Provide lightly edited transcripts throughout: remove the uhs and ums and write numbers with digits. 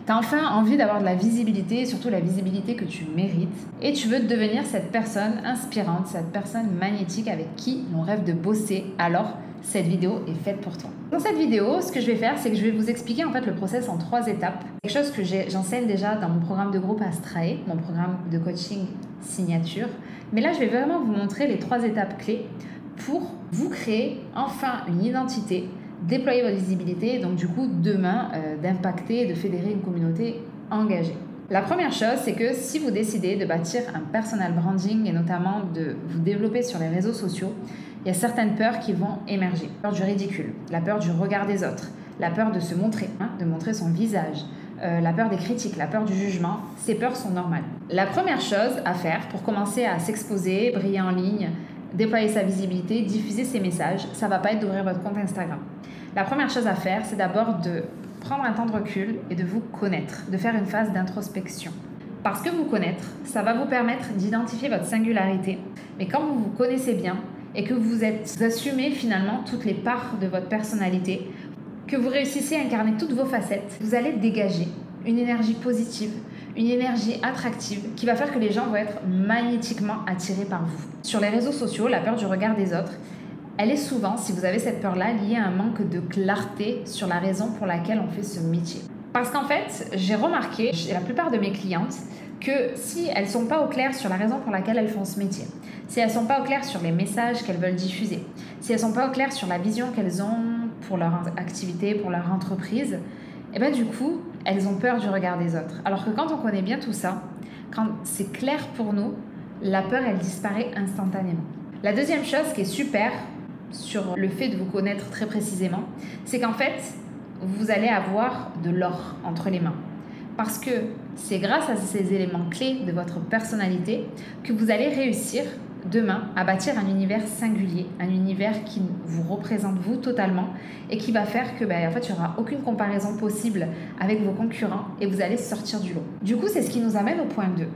Tu as enfin envie d'avoir de la visibilité, surtout la visibilité que tu mérites. Et tu veux devenir cette personne inspirante, cette personne magnétique avec qui l'on rêve de bosser. Alors, cette vidéo est faite pour toi. Dans cette vidéo, ce que je vais faire, c'est que je vais vous expliquer en fait le process en 3 étapes. Quelque chose que j'enseigne déjà dans mon programme de groupe Astrae, mon programme de coaching signature. Mais là, je vais vraiment vous montrer les 3 étapes clés pour vous créer enfin une identité, déployer votre visibilité et donc du coup demain d'impacter et de fédérer une communauté engagée. La première chose, c'est que si vous décidez de bâtir un personal branding et notamment de vous développer sur les réseaux sociaux, il y a certaines peurs qui vont émerger. La peur du ridicule, la peur du regard des autres, la peur de se montrer, de montrer son visage, la peur des critiques, la peur du jugement. Ces peurs sont normales. La première chose à faire pour commencer à s'exposer, briller en ligne, déployer sa visibilité, diffuser ses messages, ça ne va pas être d'ouvrir votre compte Instagram. La première chose à faire, c'est d'abord de prendre un temps de recul et de vous connaître, de faire une phase d'introspection. Parce que vous connaître, ça va vous permettre d'identifier votre singularité. Mais quand vous vous connaissez bien et que vous assumez finalement toutes les parts de votre personnalité, que vous réussissez à incarner toutes vos facettes, vous allez dégager une énergie positive, une énergie attractive qui va faire que les gens vont être magnétiquement attirés par vous. Sur les réseaux sociaux, la peur du regard des autres, elle est souvent, si vous avez cette peur-là, liée à un manque de clarté sur la raison pour laquelle on fait ce métier. Parce qu'en fait, j'ai remarqué chez la plupart de mes clientes que si elles ne sont pas au clair sur la raison pour laquelle elles font ce métier, si elles ne sont pas au clair sur les messages qu'elles veulent diffuser, si elles ne sont pas au clair sur la vision qu'elles ont pour leur activité, pour leur entreprise, et bien du coup, elles ont peur du regard des autres. Alors que quand on connaît bien tout ça, quand c'est clair pour nous, la peur, elle disparaît instantanément. La deuxième chose qui est super sur le fait de vous connaître très précisément, c'est qu'en fait, vous allez avoir de l'or entre les mains. Parce que c'est grâce à ces éléments clés de votre personnalité que vous allez réussir demain à bâtir un univers singulier, un univers qui vous représente vous totalement et qui va faire que en fait, il n'y aura aucune comparaison possible avec vos concurrents et vous allez sortir du lot. Du coup, c'est ce qui nous amène au point 2.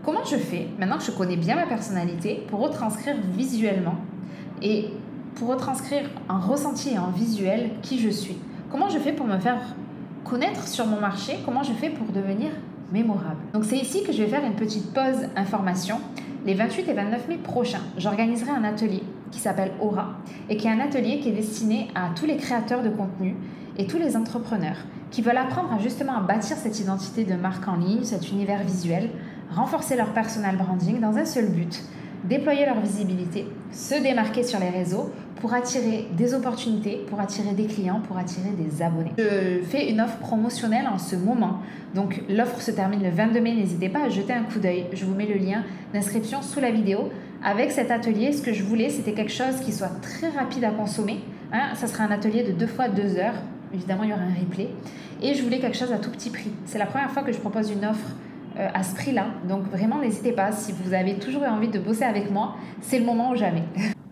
Comment je fais, maintenant que je connais bien ma personnalité, pour retranscrire visuellement et pour retranscrire en ressenti et en visuel qui je suis? Comment je fais pour me faire connaître sur mon marché? Comment je fais pour devenir mémorable? Donc c'est ici que je vais faire une petite pause information. Les 28 et 29 mai prochains, j'organiserai un atelier qui s'appelle Aura et qui est un atelier qui est destiné à tous les créateurs de contenu et tous les entrepreneurs qui veulent apprendre à bâtir cette identité de marque en ligne, cet univers visuel, renforcer leur personal branding dans un seul but, déployer leur visibilité, se démarquer sur les réseaux pour attirer des opportunités, pour attirer des clients, pour attirer des abonnés. Je fais une offre promotionnelle en ce moment. Donc l'offre se termine le 22 mai, n'hésitez pas à jeter un coup d'œil. Je vous mets le lien d'inscription sous la vidéo. Avec cet atelier, ce que je voulais, c'était quelque chose qui soit très rapide à consommer. Ça sera un atelier de 2 fois 2 heures. Évidemment, il y aura un replay. Et je voulais quelque chose à tout petit prix. C'est la première fois que je propose une offre à ce prix-là. Donc vraiment, n'hésitez pas. Si vous avez toujours eu envie de bosser avec moi, c'est le moment ou jamais.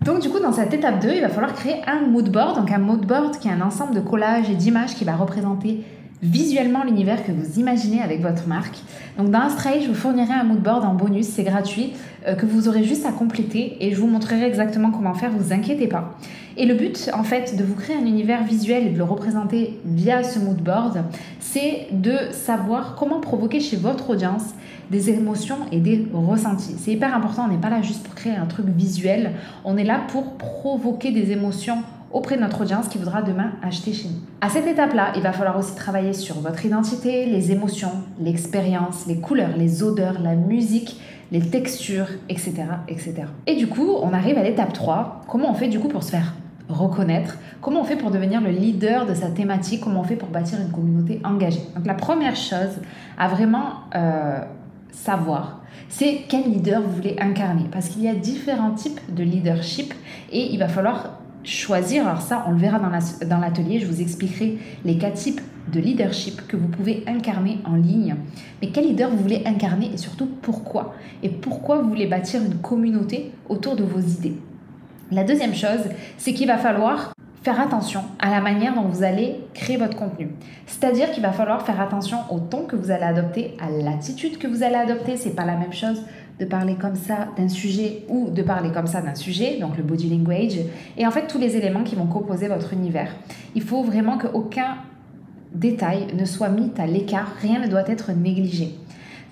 Donc du coup, dans cette étape 2, il va falloir créer un mood board. Donc un mood board qui est un ensemble de collages et d'images qui va représenter visuellement l'univers que vous imaginez avec votre marque. Donc dans Astrae, je vous fournirai un mood board en bonus, c'est gratuit, que vous aurez juste à compléter et je vous montrerai exactement comment faire, vous inquiétez pas. Et le but, en fait, de vous créer un univers visuel et de le représenter via ce mood board, c'est de savoir comment provoquer chez votre audience des émotions et des ressentis. C'est hyper important, on n'est pas là juste pour créer un truc visuel, on est là pour provoquer des émotions auprès de notre audience qui voudra demain acheter chez nous. À cette étape-là, il va falloir aussi travailler sur votre identité, les émotions, l'expérience, les couleurs, les odeurs, la musique, les textures, etc., etc. Et du coup, on arrive à l'étape 3. Comment on fait du coup pour se faire reconnaître? Comment on fait pour devenir le leader de sa thématique? Comment on fait pour bâtir une communauté engagée? Donc la première chose à vraiment savoir, c'est quel leader vous voulez incarner. Parce qu'il y a différents types de leadership et il va falloir choisir. Alors ça, on le verra dans l'atelier, je vous expliquerai les 4 types de leadership que vous pouvez incarner en ligne. Mais quel leader vous voulez incarner et surtout pourquoi? Et pourquoi vous voulez bâtir une communauté autour de vos idées? La deuxième chose, c'est qu'il va falloir faire attention à la manière dont vous allez créer votre contenu. C'est-à-dire qu'il va falloir faire attention au ton que vous allez adopter, à l'attitude que vous allez adopter. C'est pas la même chose de parler comme ça d'un sujet ou de parler comme ça d'un sujet, donc le body language, et en fait tous les éléments qui vont composer votre univers. Il faut vraiment qu'aucun détail ne soit mis à l'écart, rien ne doit être négligé.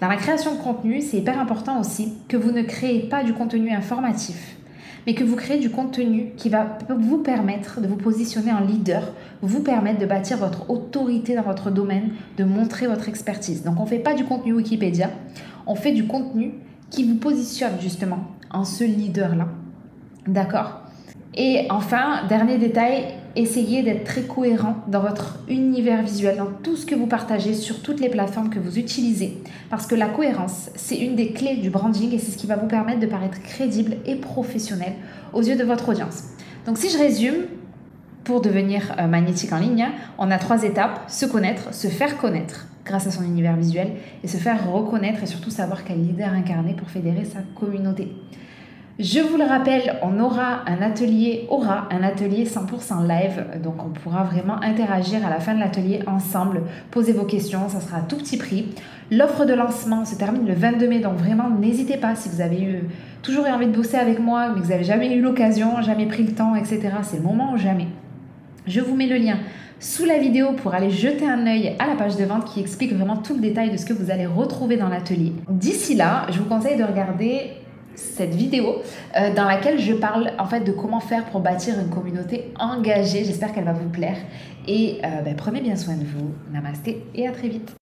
Dans la création de contenu, c'est hyper important aussi que vous ne créez pas du contenu informatif, mais que vous créez du contenu qui va vous permettre de vous positionner en leader, vous permettre de bâtir votre autorité dans votre domaine, de montrer votre expertise. Donc on ne fait pas du contenu Wikipédia, on fait du contenu qui vous positionne justement en ce leader-là. D'accord ? Et enfin, dernier détail, essayez d'être très cohérent dans votre univers visuel, dans tout ce que vous partagez sur toutes les plateformes que vous utilisez. Parce que la cohérence, c'est une des clés du branding et c'est ce qui va vous permettre de paraître crédible et professionnel aux yeux de votre audience. Donc si je résume, pour devenir magnétique en ligne, on a 3 étapes: se connaître, se faire connaître grâce à son univers visuel et se faire reconnaître et surtout savoir quel leader incarner pour fédérer sa communauté. Je vous le rappelle, on aura un atelier 100% live, donc on pourra vraiment interagir à la fin de l'atelier ensemble, poser vos questions, ça sera à tout petit prix. L'offre de lancement se termine le 22 mai, donc vraiment n'hésitez pas si vous avez toujours eu envie de bosser avec moi, mais que vous n'avez jamais eu l'occasion, jamais pris le temps, etc. C'est le moment ou jamais. Je vous mets le lien sous la vidéo pour aller jeter un œil à la page de vente qui explique vraiment tout le détail de ce que vous allez retrouver dans l'atelier. D'ici là, je vous conseille de regarder cette vidéo dans laquelle je parle en fait de comment faire pour bâtir une communauté engagée. J'espère qu'elle va vous plaire et prenez bien soin de vous. Namasté et à très vite.